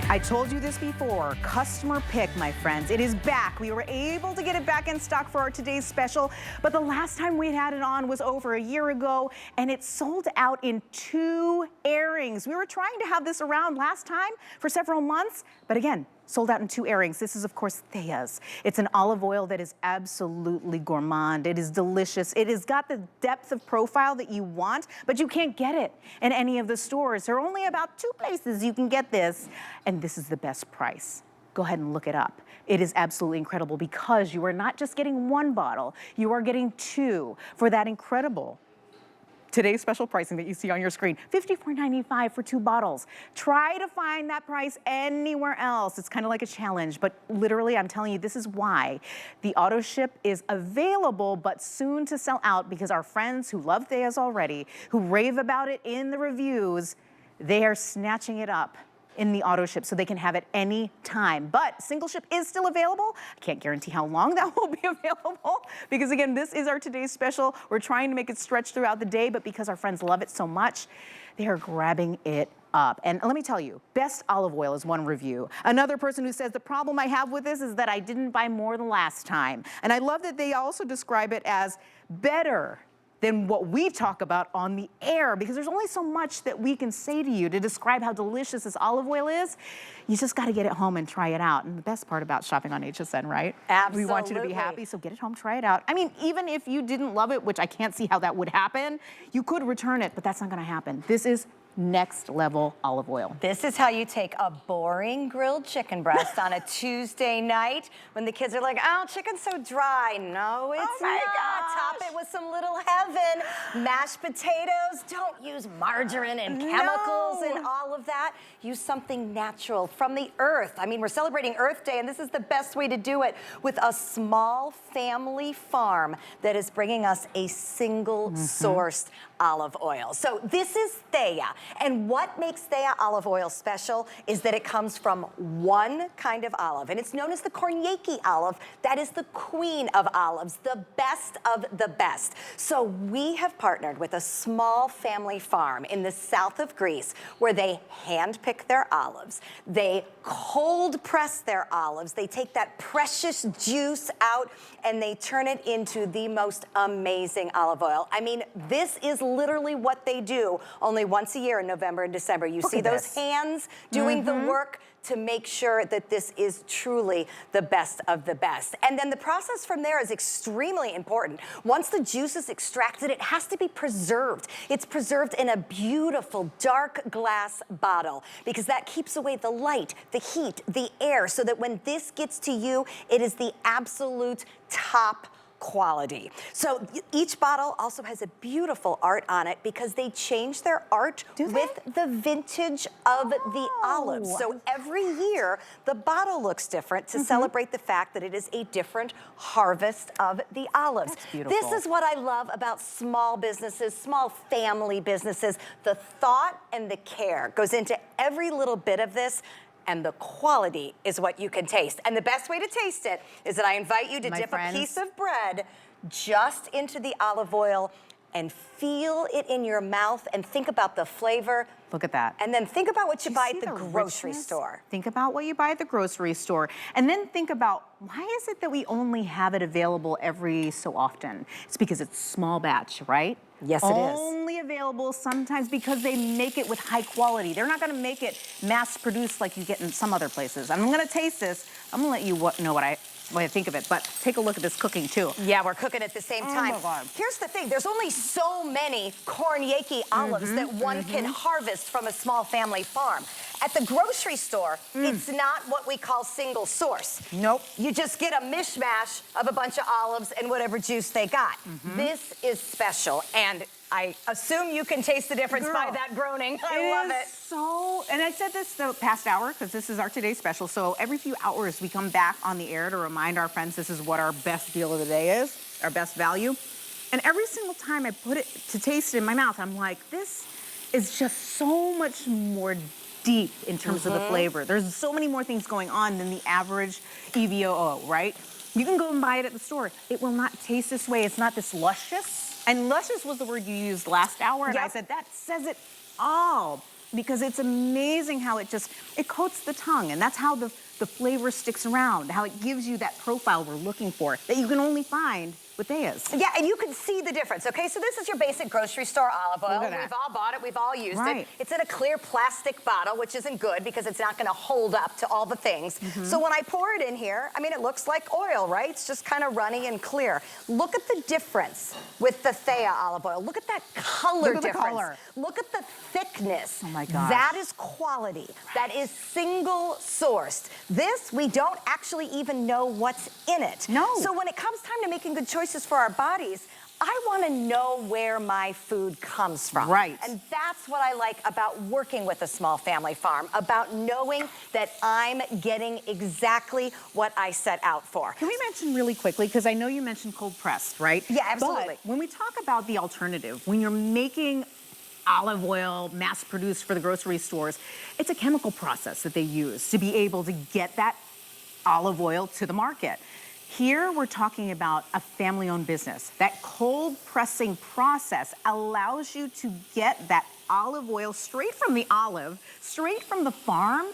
I told you this before, customer pick, my friends. It is back. We were able to get it back in stock for our today's special, but the last time we had it on was over a year ago, and it sold out in 2 airings. We were trying to have this around last time for several months, but again, sold out in 2 airings. This is, of course, Thea's. It's an olive oil that is absolutely gourmand. It is delicious. It has got the depth of profile that you want, but you can't get it in any of the stores. There are only about 2 places you can get this, and this is the best price. Go ahead and look it up. It is absolutely incredible because you are not just getting 1 bottle, you are getting 2 for that incredible today's special pricing that you see on your screen, $54.95 for 2 bottles. Try to find that price anywhere else. It's kind of like a challenge, but literally, I'm telling you, this is why the auto ship is available, but soon to sell out because our friends who love Thea's already, who rave about it in the reviews, they are snatching it up in the auto ship so they can have it any time. But single ship is still available. I can't guarantee how long that will be available because again, this is our today's special. We're trying to make it stretch throughout the day, but because our friends love it so much, they are grabbing it up. And let me tell you, best olive oil is one review. Another person who says the problem I have with this is that I didn't buy more than last time. And I love that they also describe it as better than what we talk about on the air, because there's only so much that we can say to you to describe how delicious this olive oil is. You just gotta get it home and try it out. And the best part about shopping on HSN, right? Absolutely. We want you to be happy, so get it home, try it out. I mean, even if you didn't love it, which I can't see how that would happen, you could return it, but that's not gonna happen. This is next level olive oil. This is how you take a boring grilled chicken breast on a Tuesday night when the kids are like, oh, chicken's so dry. No, it's not. Top it with some little heaven. Mashed potatoes. Don't use margarine and chemicals and all of that. Use something natural from the earth. I mean, we're celebrating Earth Day, and this is the best way to do it with a small family farm that is bringing us a single sourced olive oil. So this is Thea. And what makes Thea olive oil special is that it comes from one kind of olive, and it's known as the Koroneiki olive. That is the queen of olives, the best of the best. So we have partnered with a small family farm in the south of Greece where they hand-pick their olives. They cold press their olives. They take that precious juice out and they turn it into the most amazing olive oil. I mean, this is literally what they do only once a year in November and December. You see those hands doing the work to make sure that this is truly the best of the best. And then the process from there is extremely important. Once the juice is extracted, it has to be preserved. It's preserved in a beautiful dark glass bottle because that keeps away the light, the heat, the air, so that when this gets to you, it is the absolute top quality. So each bottle also has a beautiful art on it because they change their art with the vintage of the olives. So every year the bottle looks different to celebrate the fact that it is a different harvest of the olives. That's beautiful. This is what I love about small businesses, small family businesses. The thought and the care goes into every little bit of this, and the quality is what you can taste. And the best way to taste it is that I invite you to dip a piece of bread just into the olive oil and feel it in your mouth and think about the flavor. Look at that. And then think about what you buy at the grocery store. Think about what you buy at the grocery store. And then think about, why is it that we only have it available every so often? It's because it's small batch, right? Yes, it is. Only available sometimes because they make it with high quality. They're not gonna make it mass produced like you get in some other places. I'm gonna taste this. I'm gonna let you know what I think of it, but take a look at this cooking too. Yeah, we're cooking at the same time. Oh my God. Here's the thing, there's only so many Koroneiki olives that one can harvest from a small family farm. At the grocery store, it's not what we call single source. Nope. You just get a mishmash of a bunch of olives and whatever juice they got. This is special, and I assume you can taste the difference by that groaning. I love it. So, and I said this the past hour because this is our today's special. So every few hours we come back on the air to remind our friends this is what our best deal of the day is, our best value. And every single time I put it to taste it in my mouth, I'm like, this is just so much more deep in terms of the flavor. There's so many more things going on than the average EVOO, right? You can go and buy it at the store. It will not taste this way. It's not this luscious. And luscious was the word you used last hour, and I said, that says it all. because it's amazing how it coats the tongue, and that's how the flavor sticks around, how it gives you that profile we're looking for that you can only find with Thea's. Yeah, and you can see the difference, okay? So this is your basic grocery store olive oil. Look at that. We've all bought it, we've all used Right. it. It's in a clear plastic bottle, which isn't good because it's not gonna hold up to all the things. So when I pour it in here, I mean, it looks like oil, right? It's just kind of runny and clear. Look at the difference with the Thea olive oil. Look at that color Look at the difference. color. Look at the thickness. Oh my gosh. That is quality. That is single sourced. This, we don't actually even know what's in it. No. So when it comes time to making good choices for our bodies, I want to know where my food comes from. Right. And that's what I like about working with a small family farm, about knowing that I'm getting exactly what I set out for. Can we mention really quickly, because I know you mentioned cold pressed, right? Yeah, absolutely. But when we talk about the alternative, when you're making olive oil mass produced for the grocery stores, it's a chemical process that they use to be able to get that olive oil to the market. Here we're talking about a family-owned business. That cold pressing process allows you to get that olive oil straight from the olive, straight from the farm,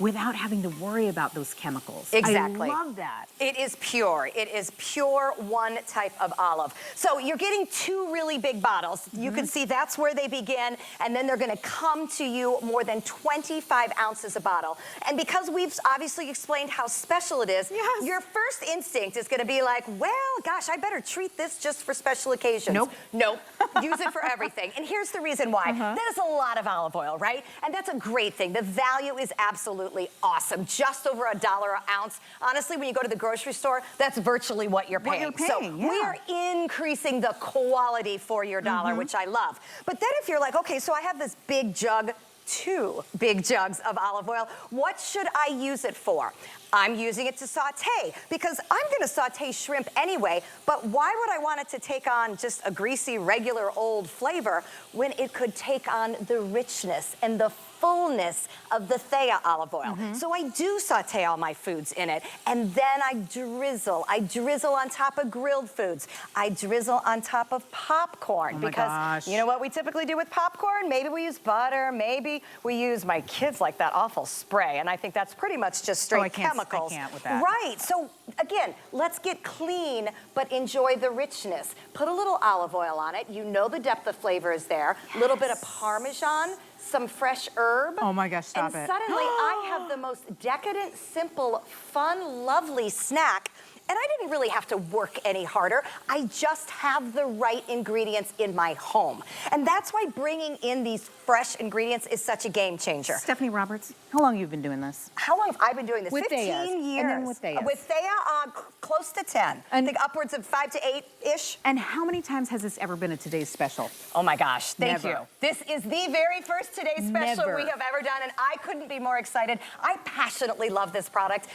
without having to worry about those chemicals. Exactly. I love that. It is pure. It is pure one type of olive. So you're getting two really big bottles. You can see that's where they begin, and then they're gonna come to you more than 25 ounces a bottle. And because we've obviously explained how special it is, Yes. your first instinct is gonna be like, well, gosh, I better treat this just for special occasions. Nope. Nope. Use it for everything. And here's the reason why. That is a lot of olive oil, right? And that's a great thing. The value is absolutely awesome. Just over $1 an ounce. Honestly, when you go to the grocery store, that's virtually what you're paying. So yeah. we are increasing the quality for your dollar, which I love. But then if you're like, okay, so I have this big jug, 2 big jugs of olive oil, what should I use it for? I'm using it to saute because I'm gonna saute shrimp anyway, but why would I want it to take on just a greasy, regular old flavor when it could take on the richness and the fullness of the Thea olive oil? So I do saute all my foods in it, and then I drizzle. I drizzle on top of grilled foods. I drizzle on top of popcorn because you know what we typically do with popcorn? Maybe we use butter, maybe we use, my kids like that awful spray, and I think that's pretty much just straight chemicals. I can't with that. Right, so again, let's get clean, but enjoy the richness. Put a little olive oil on it. You know the depth of flavor is there. A little bit of Parmesan, some fresh herb. Oh my gosh, stop and it. Suddenly I have the most decadent, simple, fun, lovely snack. And I didn't really have to work any harder. I just have the right ingredients in my home. And that's why bringing in these fresh ingredients is such a game changer. Stephanie Roberts, how long have you been doing this? How long have I been doing this? With 15 Thea's. years. And then with Thea's. With Thea, close to 10. I think upwards of 5 to 8-ish. And how many times has this ever been a Today's Special? Oh my gosh, thank Never. you. This is the very first Today's Special Never. we have ever done, and I couldn't be more excited. I passionately love this product,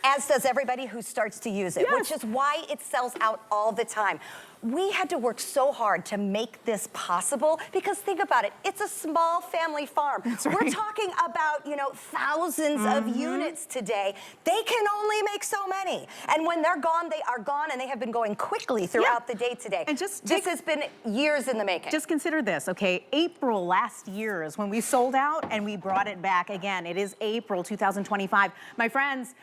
as does everybody who starts to use it, which is why it sells out all the time. We had to work so hard to make this possible because think about it, it's a small family farm. We're talking about, you know, thousands of units today. They can only make so many. And when they're gone, they are gone, and they have been going quickly throughout the day today. And this has been years in the making. Just consider this, okay? April last year is when we sold out and we brought it back again. It is April 2025. My friends,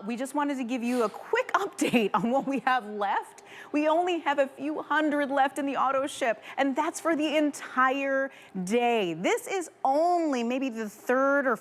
we just wanted to give you a quick update on what we have left. We only have a few hundred left in the auto ship, and that's for the entire day. This is only maybe the 3rd or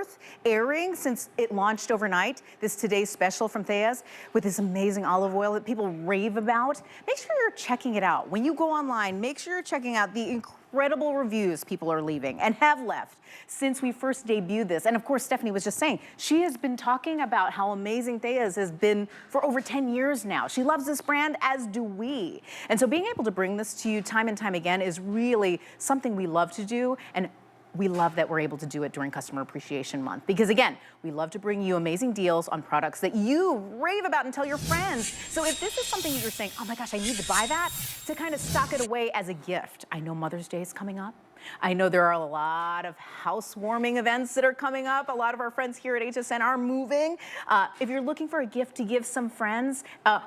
4th airing since it launched overnight, this Today's Special from Thea's with this amazing olive oil that people rave about. Make sure you're checking it out. When you go online, make sure you're checking out the incredible reviews people are leaving and have left since we first debuted this. And of course, Stephanie was just saying, she has been talking about how amazing Thea's has been for over 10 years now. She loves this brand, as do we. And so being able to bring this to you time and time again is really something we love to do. And we love that we're able to do it during Customer Appreciation Month. Because again, we love to bring you amazing deals on products that you rave about and tell your friends. So if this is something that you're saying, oh my gosh, I need to buy that, to kind of stock it away as a gift. I know Mother's Day is coming up. I know there are a lot of housewarming events that are coming up. A lot of our friends here at HSN are moving. If you're looking for a gift to give some friends,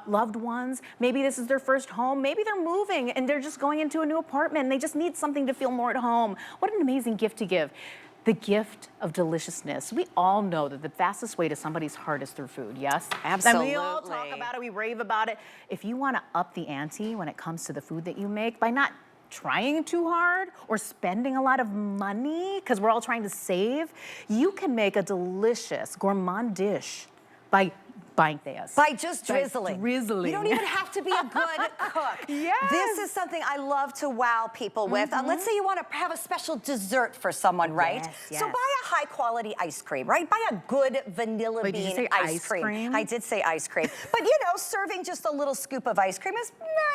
loved ones, maybe this is their first home, maybe they're moving and they're just going into a new apartment and they just need something to feel more at home. What an amazing gift to give. the gift of deliciousness. We all know that the fastest way to somebody's heart is through food, yes? Absolutely. And we all talk about it, we rave about it. If you wanna up the ante when it comes to the food that you make by not trying too hard or spending a lot of money, because we're all trying to save, you can make a delicious gourmand dish by buying Thea's. By just drizzling. Drizzling. You don't even have to be a good cook. Yes. This is something I love to wow people with. Let's say you want to have a special dessert for someone, right? Yes, yes. So buy a high quality ice cream, right? Buy a good vanilla Wait, did you bean say ice cream. I did say ice cream. But you know, serving just a little scoop of ice cream is,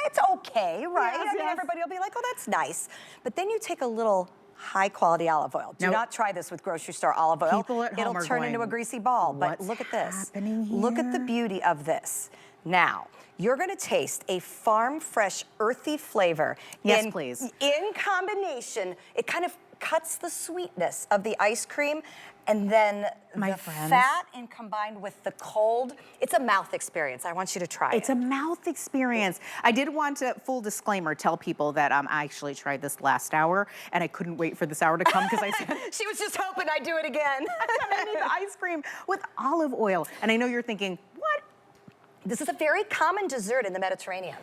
it's okay, right? Yes, I mean, yes. everybody will be like, oh, that's nice. But then you take a little high quality olive oil. Do not try this with grocery store olive oil. People at home It'll are turn going, into a greasy ball. But "What's look at this. happening here?" Look at the beauty of this. Now, you're gonna taste a farm fresh, earthy flavor. Yes, please. In combination, it kind of cuts the sweetness of the ice cream, and then the fat and combined with the cold. It's a mouth experience. I want you to try it. It's a mouth experience. I did want to, full disclaimer, tell people that I actually tried this last hour and I couldn't wait for this hour to come because I said, she was just hoping I'd do it again. I need ice cream with olive oil. And I know you're thinking, what? This is a very common dessert in the Mediterranean.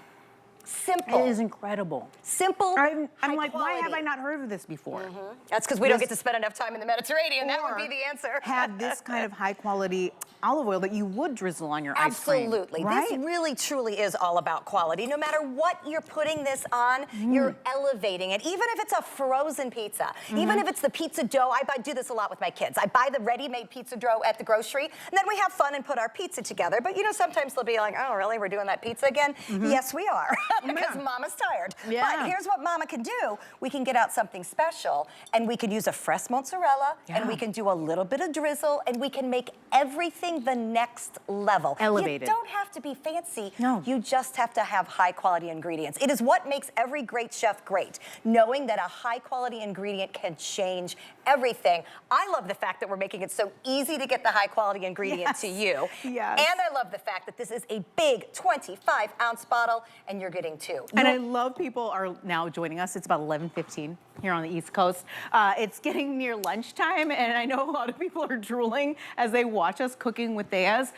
Simple. It is incredible. Simple, I'm like, quality. why have I not heard of this before? That's because we don't get to spend enough time in the Mediterranean. That would be the answer. Had this kind of high quality olive oil that you would drizzle on your ice cream. Absolutely. Right? This really, truly is all about quality. No matter what you're putting this on, you're elevating it. Even if it's a frozen pizza, even if it's the pizza dough. I do this a lot with my kids. I buy the ready-made pizza dough at the grocery, and then we have fun and put our pizza together. But you know, sometimes they'll be like, oh, really? We're doing that pizza again? Yes, we are. Because Mama's tired. Yeah. But here's what Mama can do. We can get out something special, and we can use a fresh mozzarella, and we can do a little bit of drizzle, and we can make everything the next level. Elevated. You don't have to be fancy. No. You just have to have high quality ingredients. It is what makes every great chef great, knowing that a high quality ingredient can change everything. I love the fact that we're making it so easy to get the high quality ingredient to you. Yes. And I love the fact that this is a big 25-ounce bottle, and you're getting two. And I love people are now joining us. It's about 11:15 here on the East Coast. It's getting near lunchtime, and I know a lot of people are drooling as they watch us cooking with Thea's.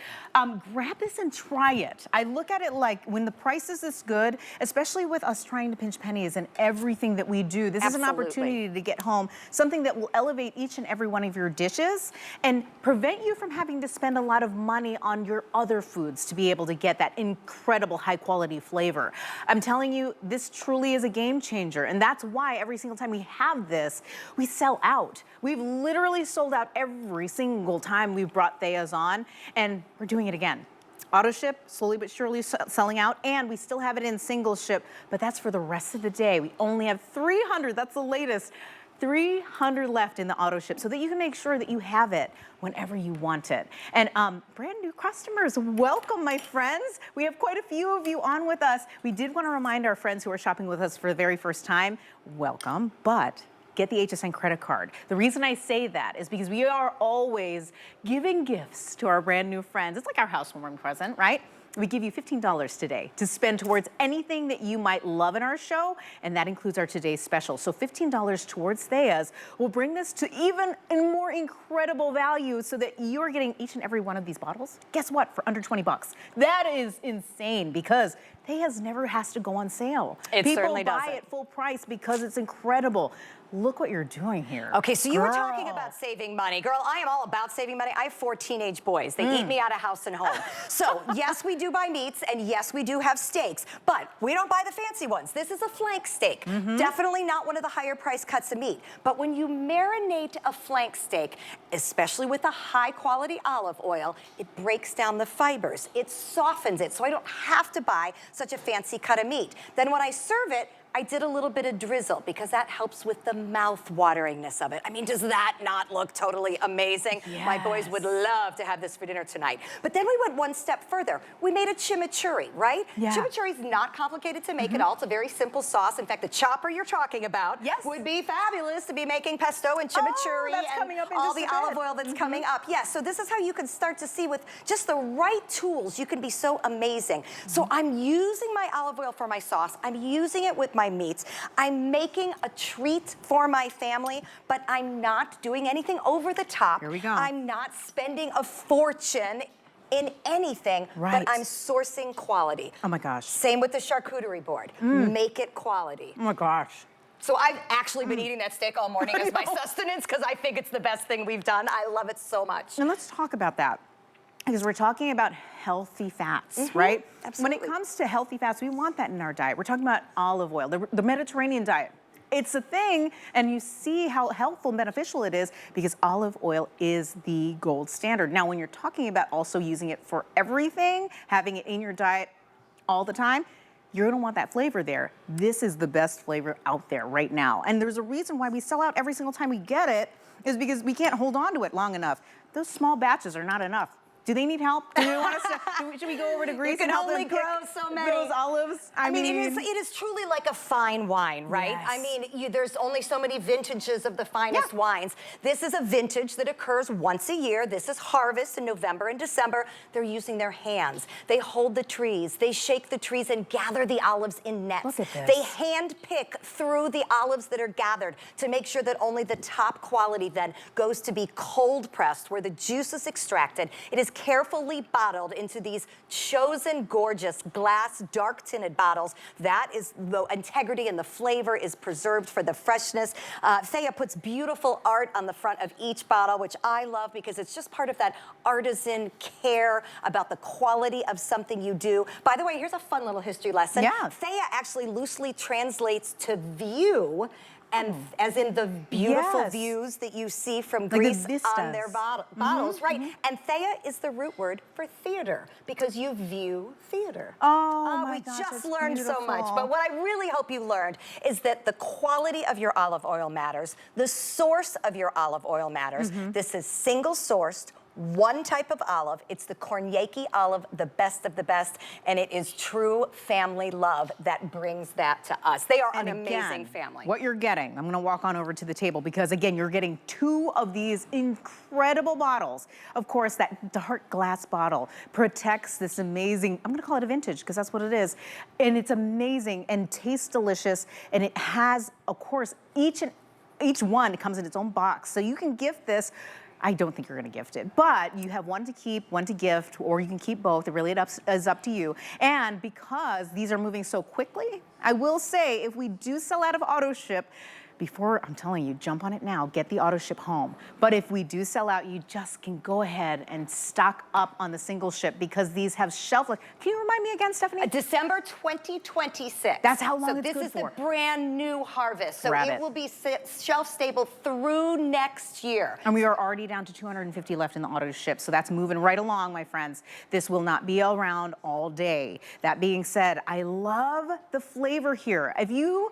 Grab this and try it. I look at it like when the price is this good, especially with us trying to pinch pennies and everything that we do, this is an opportunity to get home something that will elevate each and every one of your dishes and prevent you from having to spend a lot of money on your other foods to be able to get that incredible high quality flavor. I'm telling you, this truly is a game changer, and that's why every single time we have this, we sell out. We've literally sold out every single time we've brought Thea's on, and we're doing it again. Auto ship, slowly but surely selling out, and we still have it in single ship, but that's for the rest of the day. We only have 300, that's the latest. 300 left in the auto ship so that you can make sure that you have it whenever you want it. And brand new customers, welcome my friends. We have quite a few of you on with us. We did want to remind our friends who are shopping with us for the very first time, welcome, but get the HSN credit card. The reason I say that is because we are always giving gifts to our brand new friends. It's like our housewarming present, right? We give you $15 today to spend towards anything that you might love in our show, and that includes our today's special. So $15 towards Thea's will bring this to even a more incredible value so that you're getting each and every one of these bottles, guess what, for under 20 bucks. That is insane because Thea's never has to go on sale. It certainly doesn't. People buy it full price because it's incredible. Look what you're doing here. Okay, so you were talking about saving money. Girl, I am all about saving money. I have 4 teenage boys. They eat me out of house and home. So yes, we do buy meats, and yes, we do have steaks, but we don't buy the fancy ones. This is a flank steak. Definitely not one of the higher price cuts of meat. But when you marinate a flank steak, especially with a high quality olive oil, it breaks down the fibers. It softens it, so I don't have to buy such a fancy cut of meat. Then when I serve it, I did a little bit of drizzle because that helps with the mouth-wateringness of it. I mean, does that not look totally amazing? Yes. My boys would love to have this for dinner tonight. But then we went one step further. We made a chimichurri, right? Yeah. Chimichurri is not complicated to make at all. It's a very simple sauce. In fact, the chopper you're talking about would be fabulous to be making pesto and chimichurri and all the olive oil that's coming up. Yes, so this is how you can start to see with just the right tools, you can be so amazing. So I'm using my olive oil for my sauce. I'm using it with my meats. I'm making a treat for my family, but I'm not doing anything over the top. Here we go. I'm not spending a fortune in anything, right. but I'm sourcing quality. Oh my gosh. Same with the charcuterie board. Make it quality. Oh my gosh. So I've actually been eating that steak all morning as my sustenance because I think it's the best thing we've done. I love it so much. And let's talk about that, because we're talking about healthy fats, right? Absolutely. When it comes to healthy fats, we want that in our diet. We're talking about olive oil, the Mediterranean diet. It's a thing, and you see how helpful and beneficial it is because olive oil is the gold standard. Now, when you're talking about also using it for everything, having it in your diet all the time, you're gonna want that flavor there. This is the best flavor out there right now. And there's a reason why we sell out every single time we get it, is because we can't hold on to it long enough. Those small batches are not enough. Do they need help? Do you want us to, should we go over to Greece and help them grow so many. those olives? I mean, it is truly like a fine wine, right? Yes. I mean, there's only so many vintages of the finest wines. This is a vintage that occurs once a year. This is harvest in November and December. They're using their hands. They hold the trees. They shake the trees and gather the olives in nets. Look at this. They hand pick through the olives that are gathered to make sure that only the top quality then goes to be cold pressed, where the juice is extracted. It is carefully bottled into these chosen gorgeous glass dark tinted bottles. That is the integrity, and the flavor is preserved for the freshness. Thea puts beautiful art on the front of each bottle, which I love because it's just part of that artisan care about the quality of something you do. By the way, here's a fun little history lesson. Yeah. Thea actually loosely translates to view, and as in the beautiful views that you see from Greece on their bottles, right? And Thea is the root word for theater, because you view theater. Oh my we gosh, just that's learned so much. beautiful. But what I really hope you learned is that the quality of your olive oil matters. The source of your olive oil matters. This is single sourced, one type of olive. It's the Koroneiki olive, the best of the best, and it is true family love that brings that to us. They are an amazing family. What you're getting, I'm gonna walk on over to the table, because again, you're getting 2 of these incredible bottles. Of course, that dark glass bottle protects this amazing, I'm gonna call it a vintage, because that's what it is. And it's amazing and tastes delicious, and it has, of course, each one comes in its own box. So you can gift this. I don't think you're gonna gift it, but you have one to keep, one to gift, or you can keep both. It really is up to you. And because these are moving so quickly, I will say, if we do sell out of auto ship, before, I'm telling you, jump on it now, get the auto ship home. But if we do sell out, you just can go ahead and stock up on the single ship, because these have shelf life. Can you remind me again, Stephanie? December 2026. That's how long so it's good for. this is the brand new harvest. So Grab it it. will be shelf stable through next year. And we are already down to 250 left in the auto ship, so that's moving right along, my friends. This will not be around all day. That being said, I love the flavor here. If you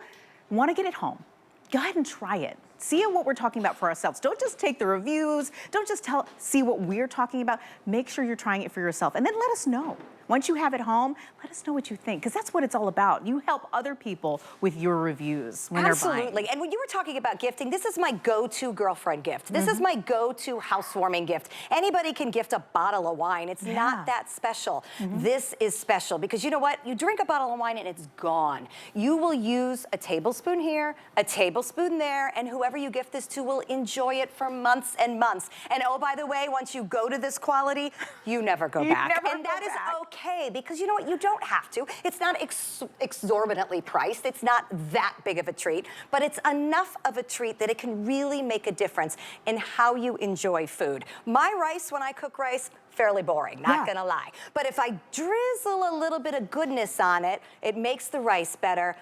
want to get it home, go ahead and try it. See what we're talking about for ourselves. Don't just take the reviews. Don't just see what we're talking about. Make sure you're trying it for yourself, and then let us know. Once you have it home, let us know what you think, because that's what it's all about. You help other people with your reviews when they're buying. Absolutely. And when you were talking about gifting, this is my go-to girlfriend gift. This is my go-to housewarming gift. Anybody can gift a bottle of wine. It's not that special. This is special because you know what? You drink a bottle of wine and it's gone. You will use a tablespoon here, a tablespoon there, and whoever you gift this to will enjoy it for months and months. And oh, by the way, once you go to this quality, you never go back. And that is okay, because you know what? You don't have to. It's not exorbitantly priced. It's not that big of a treat, but it's enough of a treat that it can really make a difference in how you enjoy food. My rice, when I cook rice, fairly boring, not gonna lie. But if I drizzle a little bit of goodness on it, it makes the rice better.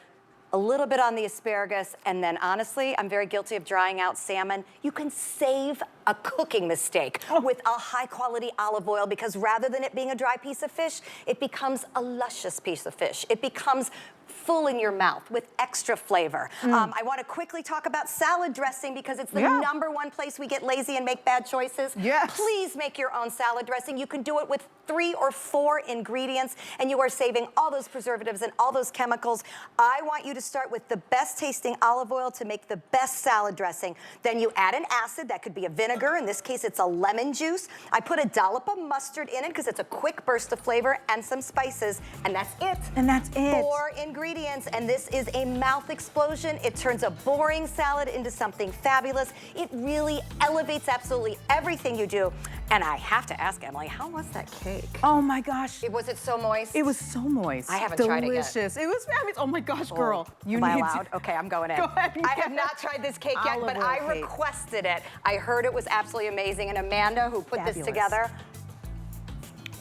A little bit on the asparagus, and then honestly, I'm very guilty of drying out salmon. You can save a cooking mistake with a high quality olive oil, because rather than it being a dry piece of fish, it becomes a luscious piece of fish. It becomes full in your mouth with extra flavor. I want to quickly talk about salad dressing, because it's the #1 place we get lazy and make bad choices. Please make your own salad dressing. You can do it with 3 or 4 ingredients, and you are saving all those preservatives and all those chemicals. I want you to start with the best tasting olive oil to make the best salad dressing. Then you add an acid. That could be a vinegar. In this case, it's a lemon juice. I put a dollop of mustard in it because it's a quick burst of flavor, and some spices, and that's it. And that's it. 4 ingredients. ingredients, and this is a mouth explosion. It turns a boring salad into something fabulous. It really elevates absolutely everything you do. And I have to ask, Emily, how was that cake? Oh my gosh. Was it so moist? It was so moist. I haven't tried it yet. Delicious. It was, I mean, oh my gosh, girl. You need allowed? Okay, I'm going in. Go ahead. I have not tried this cake yet, but I requested it. I heard it was absolutely amazing. And Amanda, who put this together.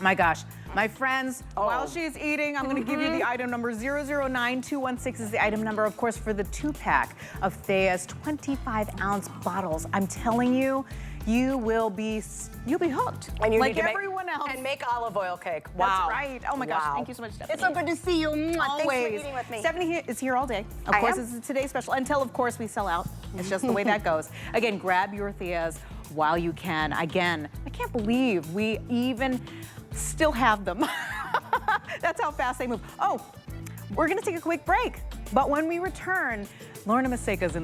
My gosh. My friends, while she's eating, I'm going to give you the item number 009216 is the item number, of course, for the 2-pack of Thea's 25-ounce bottles. I'm telling you, you'll be hooked. And you like everyone else. And make olive oil cake. Wow. That's right. Oh my gosh. Thank you so much, Stephanie. It's so good to see you. Always. Thanks for eating with me. Stephanie is here all day. Of course, this is today's special until, of course, we sell out. It's just the way that goes. Again, grab your Theas while you can. Again, I can't believe we even still have them. That's how fast they move. Oh, we're going to take a quick break. But when we return, Lorna Maseka's in